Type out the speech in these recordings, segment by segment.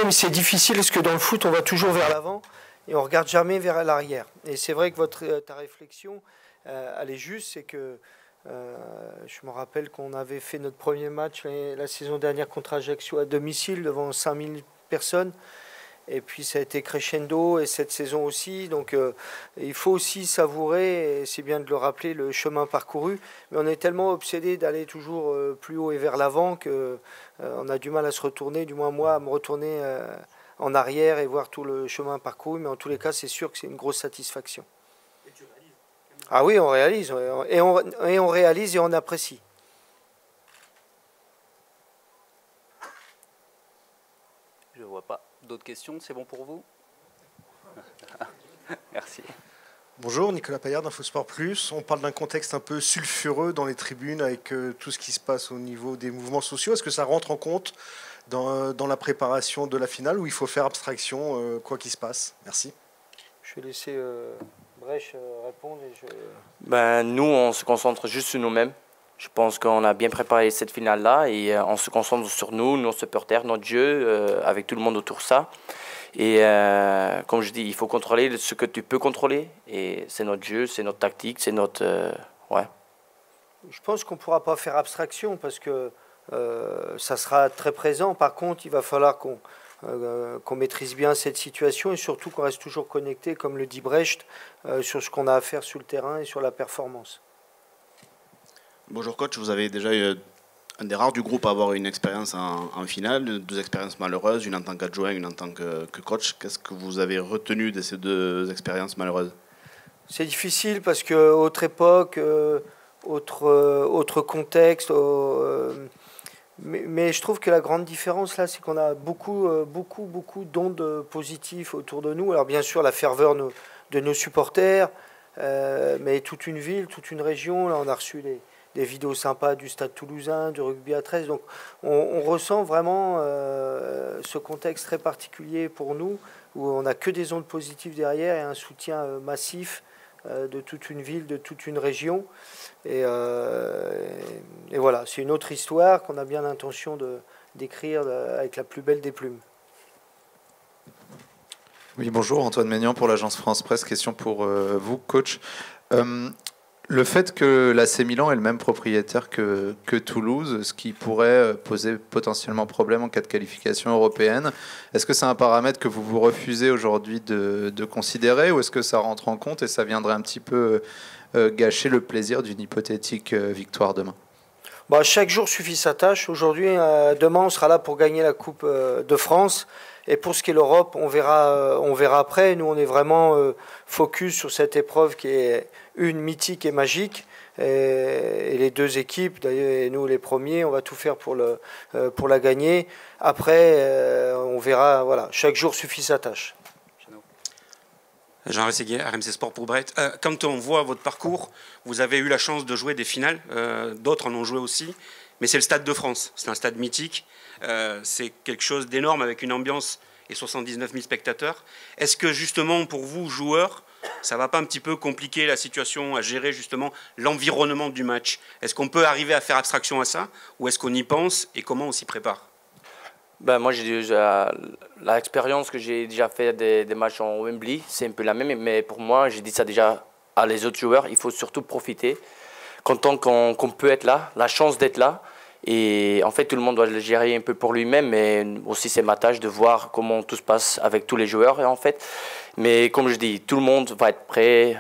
mais c'est difficile parce que dans le foot, on va toujours vers l'avant et on ne regarde jamais vers l'arrière. Et c'est vrai que ta réflexion, elle est juste, c'est que je me rappelle qu'on avait fait notre premier match la saison dernière contre Ajaccio à domicile devant 5000 personnes. Et puis ça a été crescendo et cette saison aussi. Donc il faut aussi savourer, et c'est bien de le rappeler, le chemin parcouru. Mais on est tellement obsédé d'aller toujours plus haut et vers l'avant qu'on a du mal à se retourner, du moins moi, à me retourner en arrière et voir tout le chemin parcouru. Mais en tous les cas, c'est sûr que c'est une grosse satisfaction. Et tu réalises? Ah oui, on réalise. Et on réalise et on apprécie. Je ne vois pas. D'autres questions, c'est bon pour vous? Merci. Bonjour, Nicolas Paillard d'Infosport Plus. On parle d'un contexte un peu sulfureux dans les tribunes avec tout ce qui se passe au niveau des mouvements sociaux. Est-ce que ça rentre en compte dans la préparation de la finale ou il faut faire abstraction quoi qu'il se passe? Merci. Je vais laisser Brèche répondre. Nous, on se concentre juste sur nous-mêmes. Je pense qu'on a bien préparé cette finale-là et on se concentre sur nous, nos supporters, notre jeu, avec tout le monde autour de ça. Et comme je dis, il faut contrôler ce que tu peux contrôler. Et c'est notre jeu, c'est notre tactique, c'est notre... ouais. Je pense qu'on ne pourra pas faire abstraction parce que ça sera très présent. Par contre, il va falloir qu'on maîtrise bien cette situation et surtout qu'on reste toujours connecté, comme le dit Brecht, sur ce qu'on a à faire sur le terrain et sur la performance. Bonjour coach, vous avez déjà eu un des rares du groupe à avoir une expérience en finale, deux expériences malheureuses, une en tant qu'adjoint, une en tant que coach. Qu'est-ce que vous avez retenu de ces deux expériences malheureuses? C'est difficile parce que autre époque, autre contexte, mais je trouve que la grande différence là, c'est qu'on a beaucoup d'ondes positives autour de nous. Alors bien sûr la ferveur de nos supporters, mais toute une ville, toute une région. Là, on a reçu des vidéos sympas du Stade Toulousain, du rugby à 13. Donc on ressent vraiment ce contexte très particulier pour nous, où on n'a que des ondes positives derrière et un soutien massif de toute une ville, de toute une région. Et voilà, c'est une autre histoire qu'on a bien l'intention d'écrire avec la plus belle des plumes. Oui, bonjour, Antoine Maignan pour l'agence France Presse. Question pour vous, coach. Le fait que l'AC Milan est le même propriétaire que Toulouse, ce qui pourrait poser potentiellement problème en cas de qualification européenne, est-ce que c'est un paramètre que vous refusez aujourd'hui de considérer ou est-ce que ça rentre en compte et ça viendrait un petit peu gâcher le plaisir d'une hypothétique victoire demain? Chaque jour suffit sa tâche. Aujourd'hui, demain, on sera là pour gagner la Coupe de France. Et pour ce qui est l'Europe, on verra après. Nous, on est vraiment focus sur cette épreuve qui est une mythique et magique. Et les deux équipes, d'ailleurs, et nous les premiers, on va tout faire pour la gagner. Après, on verra. Voilà, chaque jour suffit sa tâche. Jean Rességuier, RMC Sport pour Brett. Quand on voit votre parcours, vous avez eu la chance de jouer des finales. D'autres en ont joué aussi. Mais c'est le Stade de France. C'est un stade mythique. C'est quelque chose d'énorme avec une ambiance et 79 000 spectateurs. Est-ce que justement pour vous, joueurs, ça ne va pas un petit peu compliquer la situation à gérer justement l'environnement du match? Est-ce qu'on peut arriver à faire abstraction à ça ou est-ce qu'on y pense et comment on s'y prépare? Moi, j'ai déjà l'expérience que j'ai déjà fait des matchs en Wembley, c'est un peu la même, mais pour moi, j'ai dit ça déjà à les autres joueurs, il faut surtout profiter, content qu'on peut être là, la chance d'être là. Et en fait, tout le monde doit le gérer un peu pour lui-même, mais aussi c'est ma tâche de voir comment tout se passe avec tous les joueurs. Et en fait, mais comme je dis, tout le monde va être prêt,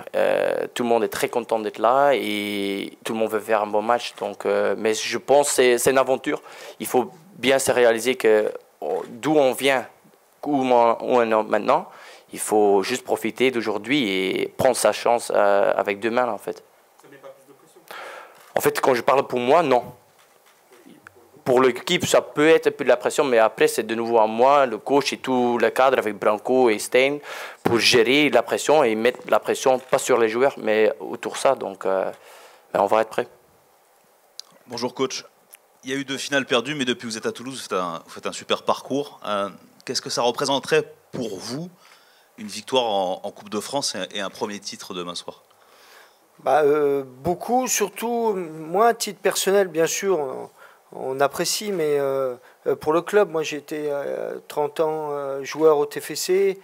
tout le monde est très content d'être là et tout le monde veut faire un bon match. Donc, mais je pense que c'est une aventure. Il faut bien se réaliser que d'où on vient, où on est maintenant, il faut juste profiter d'aujourd'hui et prendre sa chance avec deux mains en fait. Ça met pas plus de pression? En fait, quand je parle pour moi, non. Pour l'équipe, ça peut être un peu de la pression, mais après, c'est de nouveau à moi, le coach et tout le cadre avec Branco et Stein pour gérer la pression et mettre la pression, pas sur les joueurs, mais autour de ça. Donc, on va être prêt. Bonjour coach. Il y a eu 2 finales perdues, mais depuis que vous êtes à Toulouse, vous faites un super parcours. Qu'est-ce que ça représenterait pour vous, une victoire en Coupe de France et un premier titre demain soir? Beaucoup, surtout, moi, à titre personnel, bien sûr. on apprécie, mais pour le club, moi j'ai été 30 ans joueur au TFC.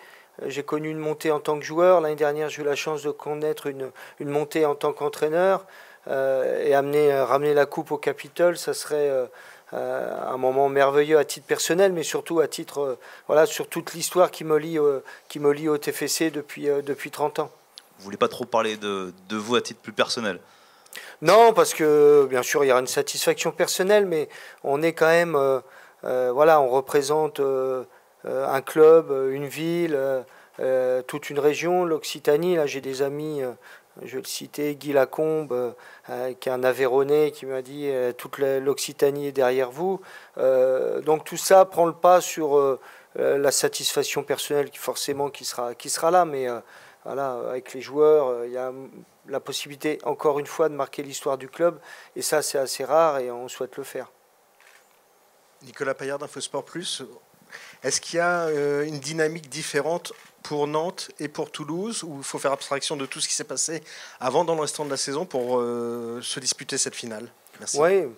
J'ai connu une montée en tant que joueur. L'année dernière, j'ai eu la chance de connaître une montée en tant qu'entraîneur et ramener la coupe au Capitole. Ça serait un moment merveilleux à titre personnel, mais surtout à titre, sur toute l'histoire qui me lie au TFC depuis 30 ans. Vous voulez pas trop parler de vous à titre plus personnel? Non, parce que bien sûr, il y aura une satisfaction personnelle, mais on est quand même, on représente un club, une ville, toute une région, l'Occitanie. Là, j'ai des amis, je vais le citer, Guy Lacombe, qui est un Aveyronais, qui m'a dit toute l'Occitanie est derrière vous. Donc tout ça prend le pas sur la satisfaction personnelle qui sera là, mais avec les joueurs, il y a la possibilité, encore une fois, de marquer l'histoire du club, et ça, c'est assez rare, et on souhaite le faire. Nicolas Paillard d'Infosport Plus, est-ce qu'il y a une dynamique différente pour Nantes et pour Toulouse, où il faut faire abstraction de tout ce qui s'est passé avant dans le restant de la saison pour se disputer cette finale? Merci. Oui,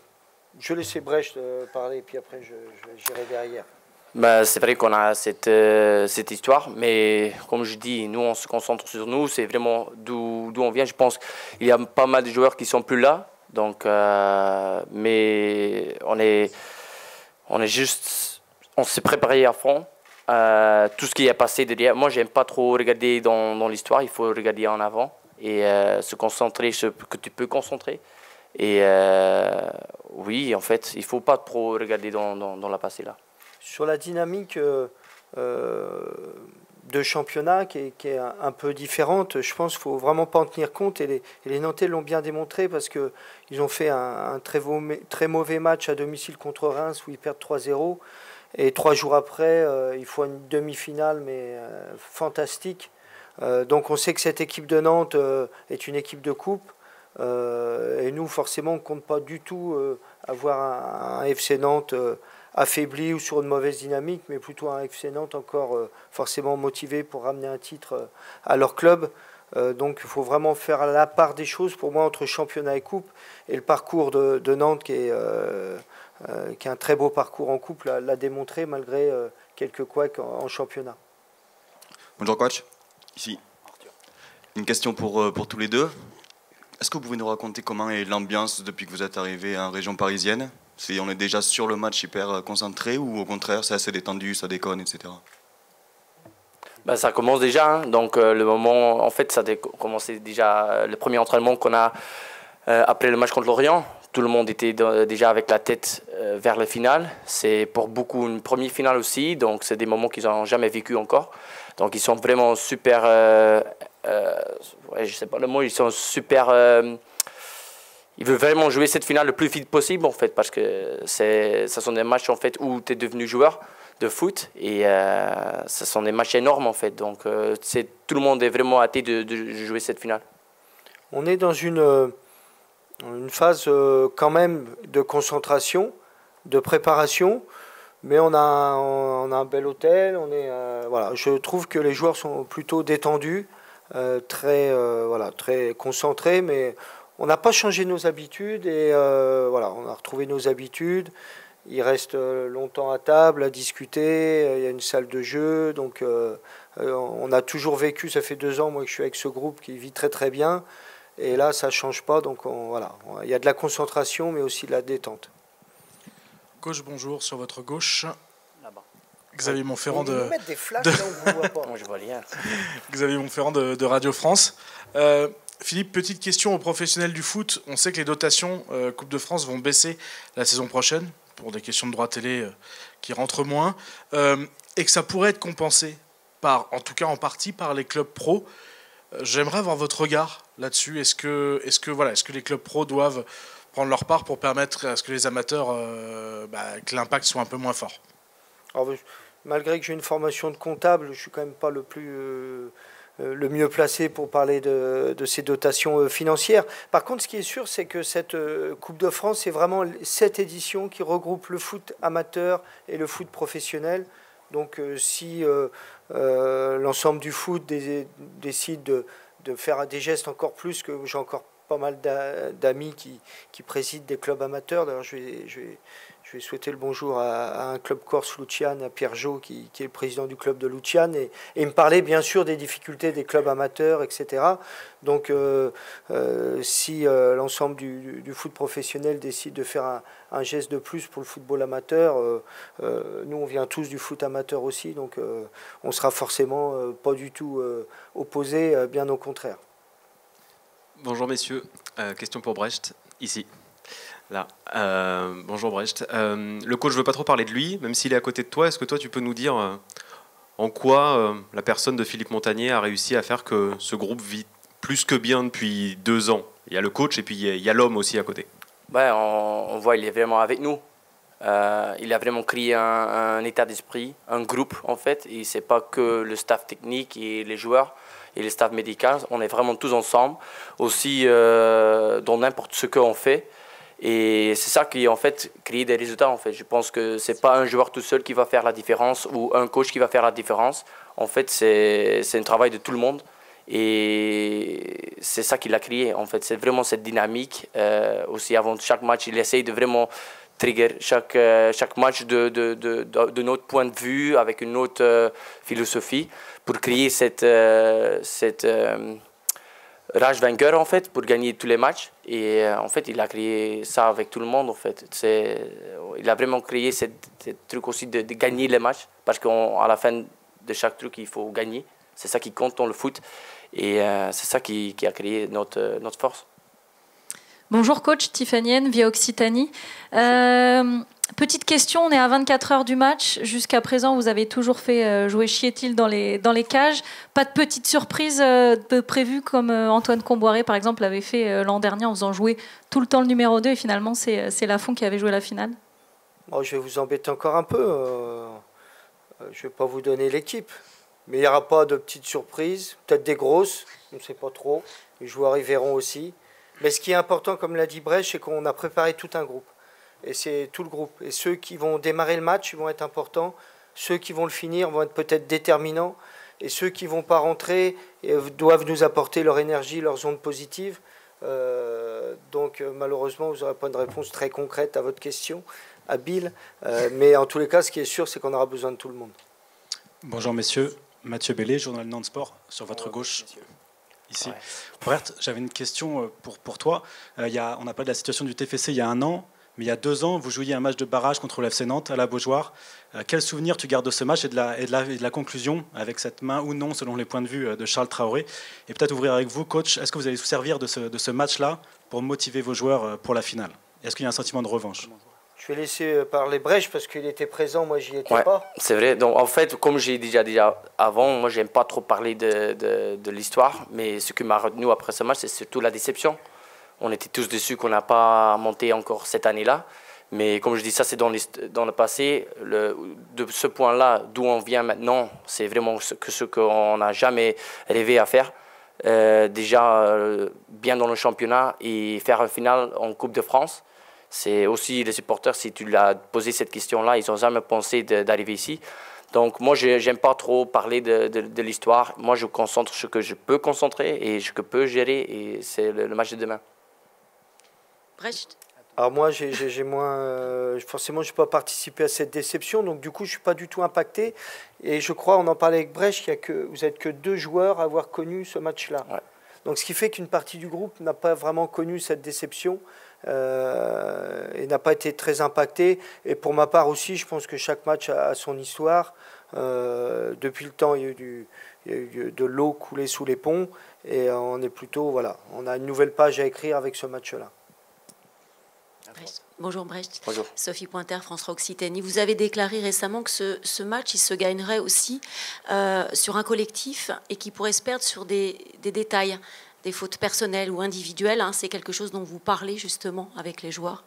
je laisse Brecht parler, puis après j'irai derrière. C'est vrai qu'on a cette histoire, mais comme je dis, nous on se concentre sur nous, c'est vraiment d'où on vient. Je pense qu'il y a pas mal de joueurs qui sont plus là, donc, mais on s'est préparé à fond. Tout ce qui est passé derrière. Moi, j'aime pas trop regarder dans l'histoire, il faut regarder en avant et se concentrer sur ce que tu peux concentrer. Et oui, en fait, il faut pas trop regarder dans la passé là. Sur la dynamique de championnat qui est un peu différente, je pense qu'il ne faut vraiment pas en tenir compte, et les Nantais l'ont bien démontré, parce qu'ils ont fait un très mauvais match à domicile contre Reims où ils perdent 3-0, et 3 jours après ils font une demi-finale mais fantastique. Donc on sait que cette équipe de Nantes est une équipe de coupe, et nous forcément on ne compte pas du tout avoir un FC Nantes affaibli ou sur une mauvaise dynamique, mais plutôt un FC Nantes encore forcément motivé pour ramener un titre à leur club. Donc il faut vraiment faire la part des choses pour moi entre championnat et coupe, et le parcours de Nantes qui est un très beau parcours en coupe l'a démontré malgré quelques couacs en championnat. Bonjour coach, ici. Une question pour tous les deux. Est-ce que vous pouvez nous raconter comment est l'ambiance depuis que vous êtes arrivé en région parisienne? On est déjà sur le match hyper concentré, ou au contraire c'est assez détendu, ça déconne, etc. Ça commence déjà, hein. Donc le moment, en fait, ça a commencé déjà le premier entraînement qu'on a après le match contre Lorient. Tout le monde était déjà avec la tête vers le final. C'est pour beaucoup une première finale aussi, donc c'est des moments qu'ils n'ont jamais vécu encore. Donc ils sont vraiment super, je sais pas le mot, ils sont super. Ils veulent vraiment jouer cette finale le plus vite possible, en fait, parce que ce sont des matchs en fait où tu es devenu joueur de foot, et ce sont des matchs énormes en fait. Donc tout le monde est vraiment hâté de jouer cette finale. On est dans une phase quand même de concentration, de préparation, mais on a un bel hôtel. Je trouve que les joueurs sont plutôt détendus, très concentrés, mais on n'a pas changé nos habitudes, et on a retrouvé nos habitudes. Ils restent longtemps à table, à discuter. Il y a une salle de jeu. Donc on a toujours vécu, ça fait 2 ans moi que je suis avec ce groupe qui vit très très bien. Et là, ça ne change pas. Donc il y a de la concentration, mais aussi de la détente. Coach, bonjour, sur votre gauche. Là-bas. Xavier Montferrand de... mettre des flashs là où on ne voit pas. Moi, je vois rien. Xavier Montferrand de Radio France. Philippe, petite question aux professionnels du foot. On sait que les dotations Coupe de France vont baisser la saison prochaine pour des questions de droits télé qui rentrent moins, et que ça pourrait être compensé en tout cas en partie par les clubs pro. J'aimerais avoir votre regard là-dessus. Est-ce que les clubs pro doivent prendre leur part pour permettre à ce que les amateurs, que l'impact soit un peu moins fort? Alors, malgré que j'ai une formation de comptable, je ne suis quand même pas le mieux placé pour parler de ces dotations financières. Par contre, ce qui est sûr, c'est que cette Coupe de France, c'est vraiment cette édition qui regroupe le foot amateur et le foot professionnel. Donc si l'ensemble du foot décide de faire des gestes encore plus, que j'ai encore pas mal d'amis qui président des clubs amateurs. D'ailleurs, je vais souhaiter le bonjour à un club corse, Luciane, à Pierre Jo, qui est le président du club de Luciane, et il me parlait bien sûr des difficultés des clubs amateurs, etc. Donc, si l'ensemble du foot professionnel décide de faire un geste de plus pour le football amateur, nous, on vient tous du foot amateur aussi, donc on sera forcément pas du tout opposés, bien au contraire. Bonjour messieurs, question pour Brecht, ici. Là. Bonjour Brecht. Le coach ne veut pas trop parler de lui, même s'il est à côté de toi. Est-ce que toi tu peux nous dire en quoi la personne de Philippe Montagnier a réussi à faire que ce groupe vit plus que bien depuis 2 ans? Il y a le coach et puis il y a l'homme aussi à côté. Ben, on voit il est vraiment avec nous. Il a vraiment créé un état d'esprit, un groupe en fait. Et c'est pas que le staff technique et les joueurs et le staff médical. On est vraiment tous ensemble, aussi dans n'importe ce qu'on fait. Et c'est ça qui en fait crée des résultats en fait. Je pense que c'est pas un joueur tout seul qui va faire la différence ou un coach qui va faire la différence. En fait, c'est un travail de tout le monde et c'est ça qu'il a créé en fait. C'est vraiment cette dynamique. Aussi avant chaque match, il essaye de vraiment trigger chaque match de notre point de vue avec une autre philosophie pour créer cette rage vainqueur en fait pour gagner tous les matchs et en fait il a créé ça avec tout le monde en fait. Il a vraiment créé ce truc aussi de gagner les matchs parce qu'à la fin de chaque truc il faut gagner, c'est ça qui compte dans le foot et c'est ça qui a créé notre force. Bonjour coach, Tiffany N via Occitanie. Petite question, on est à 24 heures du match. Jusqu'à présent, vous avez toujours fait jouer Chiétil dans les cages. Pas de petite surprise prévue comme Antoine Comboiré, par exemple, l'avait fait l'an dernier en faisant jouer tout le temps le numéro 2 et finalement, c'est Lafont qui avait joué la finale. Bon, je vais vous embêter encore un peu. Je ne vais pas vous donner l'équipe. Mais il n'y aura pas de petites surprises. Peut-être des grosses, on ne sait pas trop. Les joueurs y verront aussi. Mais ce qui est important, comme l'a dit Brecht, c'est qu'on a préparé tout un groupe. Et c'est tout le groupe. Et ceux qui vont démarrer le match vont être importants. Ceux qui vont le finir vont être peut-être déterminants. Et ceux qui ne vont pas rentrer doivent nous apporter leur énergie, leurs ondes positives. Donc malheureusement, vous n'aurez pas une réponse très concrète à votre question, habile. Mais en tous les cas, ce qui est sûr, c'est qu'on aura besoin de tout le monde. Bonjour messieurs. Mathieu Bellé, journal Nantes Sport, sur votre gauche. Ici. Ouais. Brecht, j'avais une question pour toi. On a parlé de la situation du TFC il y a 1 an, mais il y a 2 ans, vous jouiez un match de barrage contre le FC Nantes à la Beaujoire. Quel souvenir tu gardes de ce match et de la conclusion avec cette main ou non, selon les points de vue de Charles Traoré? Et peut-être ouvrir avec vous, coach, est-ce que vous allez vous servir de ce match-là pour motiver vos joueurs pour la finale? Est-ce qu'il y a un sentiment de revanche? Je vais laisser parler Brecht parce qu'il était présent, moi j'y étais pas. C'est vrai. Donc en fait, comme j'ai déjà avant, moi j'aime pas trop parler de l'histoire, mais ce qui m'a retenu après ce match, c'est surtout la déception. On était tous déçus qu'on n'a pas monté encore cette année-là, mais comme je dis, ça c'est dans le passé. De ce point-là, d'où on vient maintenant, c'est vraiment ce qu'on n'a jamais rêvé à faire. Déjà bien dans le championnat et faire un final en Coupe de France. C'est aussi les supporters, si tu l'as posé cette question-là, ils n'ont jamais pensé d'arriver ici. Donc moi, je n'aime pas trop parler de l'histoire. Moi, je concentre ce que je peux concentrer et ce que je peux gérer, et c'est le match de demain. Brecht. Alors moi, j'ai moins, forcément, je n'ai pas participé à cette déception, donc du coup, je ne suis pas du tout impacté. Et je crois, on en parlait avec Brecht, vous n'êtes que 2 joueurs à avoir connu ce match-là. Ouais. Donc ce qui fait qu'une partie du groupe n'a pas vraiment connu cette déception. Et n'a pas été très impacté. Et pour ma part aussi, je pense que chaque match a son histoire. Depuis le temps, il y a eu de l'eau coulée sous les ponts. Et on est plutôt, voilà, on a une nouvelle page à écrire avec ce match-là. Bonjour Brecht. Bonjour. Sophie Pointer, France Occitanie. Vous avez déclaré récemment que ce match, il se gagnerait aussi sur un collectif et qui pourrait se perdre sur des détails, des fautes personnelles ou individuelles. Hein. C'est quelque chose dont vous parlez justement avec les joueurs?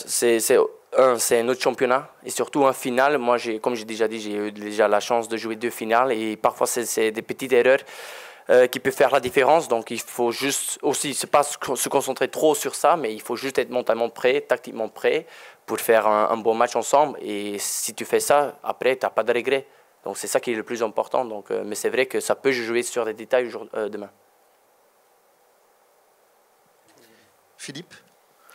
C'est un autre championnat et surtout un final. Moi, comme j'ai déjà dit, j'ai eu déjà la chance de jouer 2 finales et parfois c'est des petites erreurs qui peuvent faire la différence. Donc il faut juste aussi, c'est pas se concentrer trop sur ça, mais il faut juste être mentalement prêt, tactiquement prêt pour faire un bon match ensemble. Et si tu fais ça, après, tu n'as pas de regrets. Donc c'est ça qui est le plus important. Donc, mais c'est vrai que ça peut jouer sur des détails demain. Philippe,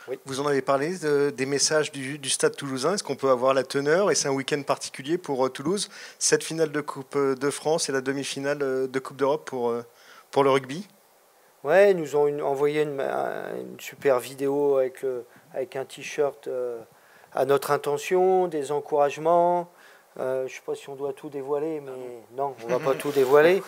oui. Vous en avez parlé des messages du Stade toulousain. Est-ce qu'on peut avoir la teneur? Et c'est un week-end particulier pour Toulouse. Cette finale de Coupe de France et la demi-finale de Coupe d'Europe pour le rugby. Ouais, ils nous ont envoyé une super vidéo avec un t-shirt à notre intention, des encouragements. Je ne sais pas si on doit tout dévoiler, mais non, on ne va pas tout dévoiler.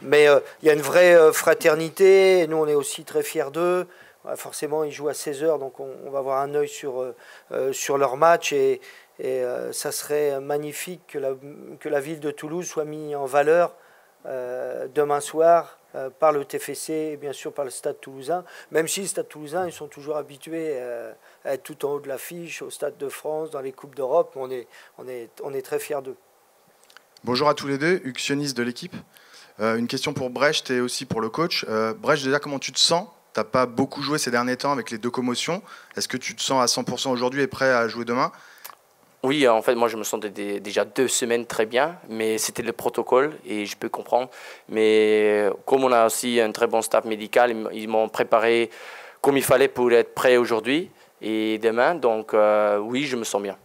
Mais il y a une vraie fraternité. Et nous, on est aussi très fiers d'eux. Forcément, ils jouent à 16h, donc on va avoir un œil sur leur match. Et ça serait magnifique que la ville de Toulouse soit mise en valeur demain soir par le TFC et bien sûr par le Stade toulousain. Même si le Stade toulousain, ils sont toujours habitués à être tout en haut de l'affiche, au Stade de France, dans les Coupes d'Europe. On est très fiers d'eux. Bonjour à tous les deux, Hugues Sionis de l'équipe. Une question pour Brecht et aussi pour le coach. Brecht, déjà, comment tu te sens? Tu n'as pas beaucoup joué ces derniers temps avec les deux commotions. Est-ce que tu te sens à 100% aujourd'hui et prêt à jouer demain? Oui, en fait, moi, je me sentais déjà 2 semaines très bien, mais c'était le protocole et je peux comprendre. Mais comme on a aussi un très bon staff médical, ils m'ont préparé comme il fallait pour être prêt aujourd'hui et demain. Donc, oui, je me sens bien.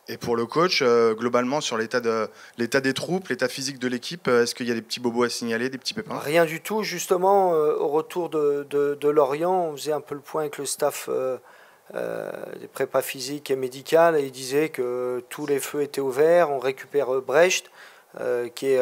Et pour le coach, globalement, sur l'état des troupes, l'état physique de l'équipe, est-ce qu'il y a des petits bobos à signaler, des petits pépins? Rien du tout. Justement, au retour de Lorient, on faisait un peu le point avec le staff des prépas physiques et médicales et il disait que tous les feux étaient ouverts. On récupère Brecht, qui est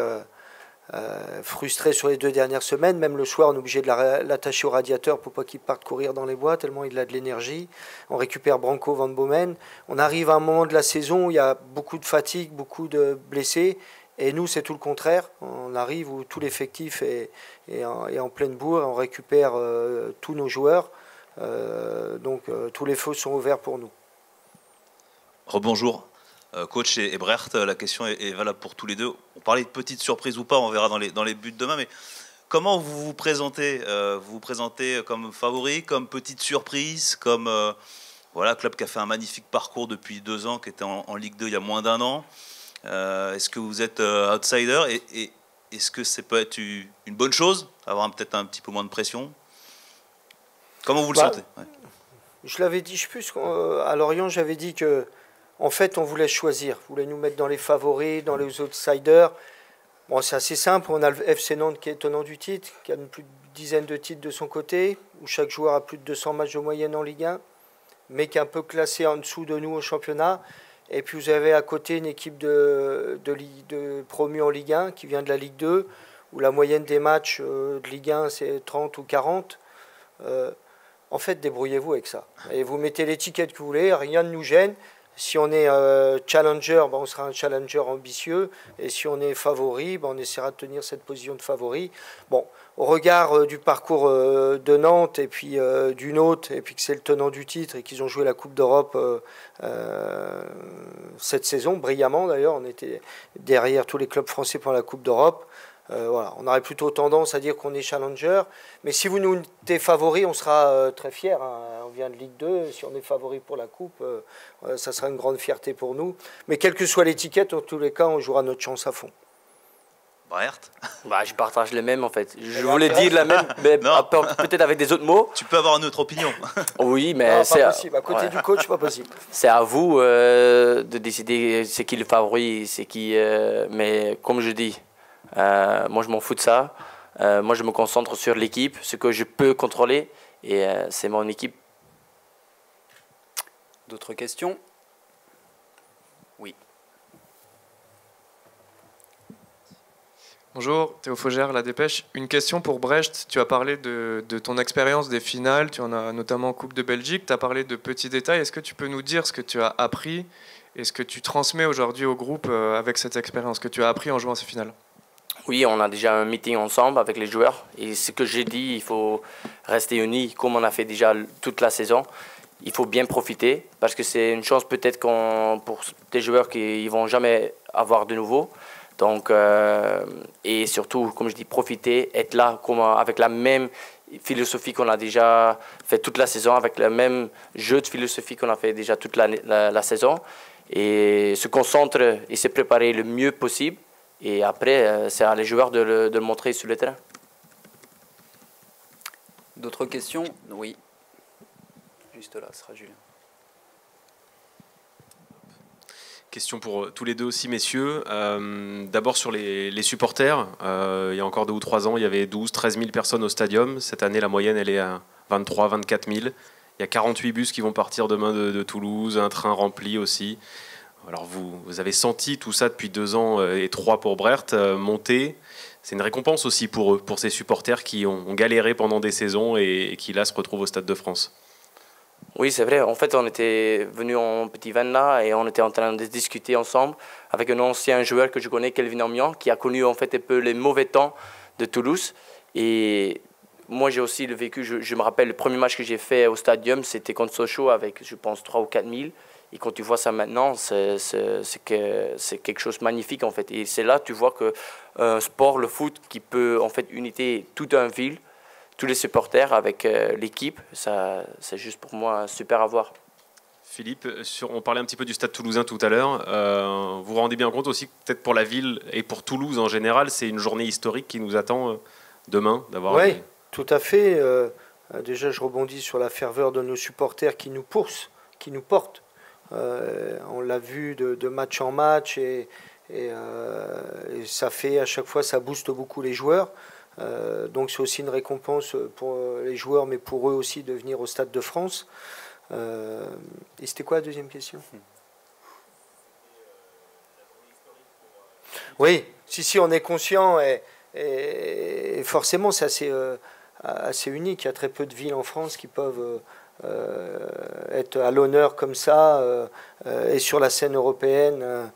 frustré sur les 2 dernières semaines. Même le soir, on est obligé de l'attacher au radiateur pour pas qu'il parte courir dans les bois, tellement il a de l'énergie. On récupère Branco Van Bomen. On arrive à un moment de la saison où il y a beaucoup de fatigue, beaucoup de blessés. Et nous, c'est tout le contraire. On arrive où tout l'effectif est en pleine bourre et on récupère tous nos joueurs. Donc tous les feux sont ouverts pour nous. Rebonjour. Coach et Brecht, la question est valable pour tous les deux. On parlait de petites surprises ou pas, on verra dans les buts demain, mais comment vous vous présentez? Vous vous présentez comme favori, comme petite surprise, comme club qui a fait un magnifique parcours depuis 2 ans, qui était en Ligue 2 il y a moins d'1 an. Est-ce que vous êtes outsider et est-ce que ça peut être une bonne chose, avoir peut-être un petit peu moins de pression? Comment vous le sentez? Je l'avais dit, je sais plus, à Lorient, j'avais dit que en fait, on voulait choisir. On voulait nous mettre dans les favoris, dans les outsiders. Bon, c'est assez simple. On a le FC Nantes qui est tenant du titre, qui a plus de dizaine de titres de son côté, où chaque joueur a plus de 200 matchs de moyenne en Ligue 1, mais qui est un peu classé en dessous de nous au championnat. Et puis vous avez à côté une équipe de promu en Ligue 1 qui vient de la Ligue 2, où la moyenne des matchs de Ligue 1, c'est 30 ou 40. En fait, débrouillez-vous avec ça. Et vous mettez l'étiquette que vous voulez, rien ne nous gêne. Si on est challenger, on sera un challenger ambitieux. Et si on est favori, on essaiera de tenir cette position de favori. Bon, au regard du parcours de Nantes et puis du nôtre, et puis que c'est le tenant du titre et qu'ils ont joué la Coupe d'Europe cette saison, brillamment d'ailleurs. On était derrière tous les clubs français pour la Coupe d'Europe. On aurait plutôt tendance à dire qu'on est challenger. Mais si vous nous êtes favori, on sera très fiers. On vient de Ligue 2. Si on est favori pour la Coupe, ça sera une grande fierté pour nous. Mais quelle que soit l'étiquette, en tous les cas, on jouera notre chance à fond. Brecht? Je partage les mêmes en fait. Je voulais dire la même, mais peut-être avec des autres mots. Tu peux avoir une autre opinion. Oui, mais c'est pas possible. À côté du coach, pas possible. C'est à vous de décider c'est qui le favori, c'est qui. Mais comme je dis, moi je m'en fous de ça. Moi je me concentre sur l'équipe, ce que je peux contrôler, et c'est mon équipe. D'autres questions? Oui. Bonjour, Théo Faugère, La Dépêche. Une question pour Brecht. Tu as parlé de ton expérience des finales, tu en as notamment en Coupe de Belgique, tu as parlé de petits détails. Est-ce que tu peux nous dire ce que tu as appris et ce que tu transmets aujourd'hui au groupe avec cette expérience que tu as appris en jouant ces finales? Oui, on a déjà un meeting ensemble avec les joueurs. Et ce que j'ai dit, il faut rester unis comme on a fait déjà toute la saison. Il faut bien profiter parce que c'est une chance peut-être pour des joueurs qui ne vont jamais avoir de nouveau. Donc, et surtout, comme je dis, profiter, être là avec la même philosophie qu'on a déjà fait toute la saison, avec le même jeu de philosophie qu'on a fait déjà toute la saison. Et se concentrer et se préparer le mieux possible. Et après, c'est à les joueurs de le montrer sur le terrain. D'autres questions? Oui. journaliste là, ce sera Julien. Question pour tous les deux aussi, messieurs. D'abord sur les supporters. Il y a encore 2 ou 3 ans, il y avait 12, 13 000 personnes au stadium. Cette année, la moyenne, elle est à 23, 24 000. Il y a 48 bus qui vont partir demain de Toulouse, un train rempli aussi. Alors vous avez senti tout ça depuis 2 ans et 3 pour Brecht monter. C'est une récompense aussi pour eux, pour ces supporters qui ont galéré pendant des saisons et qui là se retrouvent au Stade de France. Oui, c'est vrai. En fait, on était venus en petit van là et on était en train de discuter ensemble avec un ancien joueur que je connais, Kelvin Ambian, qui a connu en fait un peu les mauvais temps de Toulouse. Et moi, j'ai aussi le vécu. Je me rappelle, le premier match que j'ai fait au Stadium, c'était contre Sochaux avec, je pense, 3 ou 4 000. Et quand tu vois ça maintenant, c'est quelque chose de magnifique en fait. Et c'est là tu vois que un sport, le foot, qui peut en fait unir toute une ville, tous les supporters avec l'équipe, c'est juste pour moi super à voir. Philippe, on parlait un petit peu du Stade Toulousain tout à l'heure. Vous vous rendez bien compte aussi que peut-être pour la ville et pour Toulouse en général, c'est une journée historique qui nous attend demain d'avoir. Oui, tout à fait. Déjà, je rebondis sur la ferveur de nos supporters qui nous poussent, qui nous portent. On l'a vu de match en match et ça fait à chaque fois, ça booste beaucoup les joueurs. Donc c'est aussi une récompense pour les joueurs, mais pour eux aussi de venir au Stade de France. Et c'était quoi la deuxième question? Oui, si on est conscient et forcément c'est assez unique. Il y a très peu de villes en France qui peuvent être à l'honneur comme ça et sur la scène européenne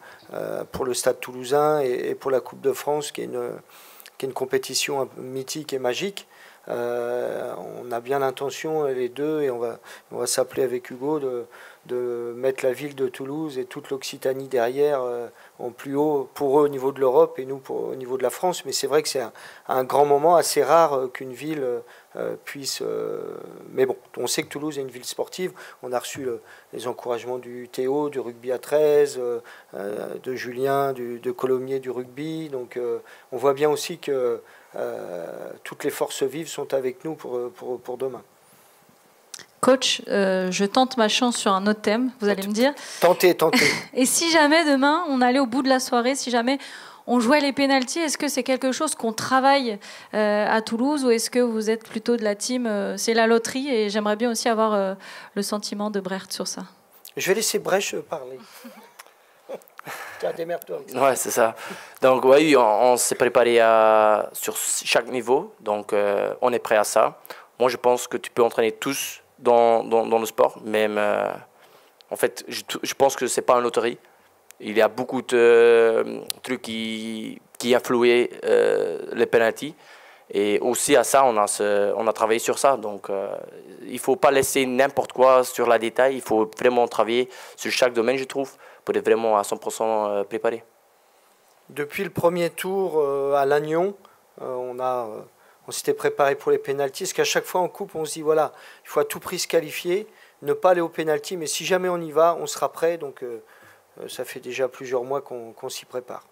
pour le Stade Toulousain et pour la Coupe de France qui est une compétition un peu mythique et magique. On a bien l'intention, les deux, et on va s'appeler avec Hugo de mettre la ville de Toulouse et toute l'Occitanie derrière en plus haut, pour eux au niveau de l'Europe et nous au niveau de la France. Mais c'est vrai que c'est un grand moment assez rare qu'une ville puisse... mais bon, on sait que Toulouse est une ville sportive. On a reçu les encouragements du Théo, du rugby à 13, de Julien, de Colomiers du rugby. Donc on voit bien aussi que toutes les forces vives sont avec nous pour demain. Coach, je tente ma chance sur un autre thème, vous allez me dire. Tentez. Et si jamais demain, on allait au bout de la soirée, si jamais on jouait les pénaltys, est-ce que c'est quelque chose qu'on travaille à Toulouse ou est-ce que vous êtes plutôt de la team c'est la loterie? Et j'aimerais bien aussi avoir le sentiment de Brecht sur ça. Je vais laisser Brecht parler. Démerde-toi. Ouais, c'est ça. Donc oui, on s'est préparé sur chaque niveau, donc on est prêt à ça. Moi, je pense que tu peux entraîner tous dans le sport, même en fait, je pense que c'est pas une loterie. Il y a beaucoup de trucs qui influent les penalties. Et aussi à ça, on a travaillé sur ça. Donc il faut pas laisser n'importe quoi sur la détail. Il faut vraiment travailler sur chaque domaine, je trouve, pour être vraiment à 100% préparé. Depuis le premier tour à Lannion, on s'était préparé pour les pénaltys. Parce qu'à chaque fois en coupe, on se dit voilà, il faut à tout prix se qualifier, ne pas aller aux pénaltys, mais si jamais on y va, on sera prêt. Donc ça fait déjà plusieurs mois qu'on s'y prépare.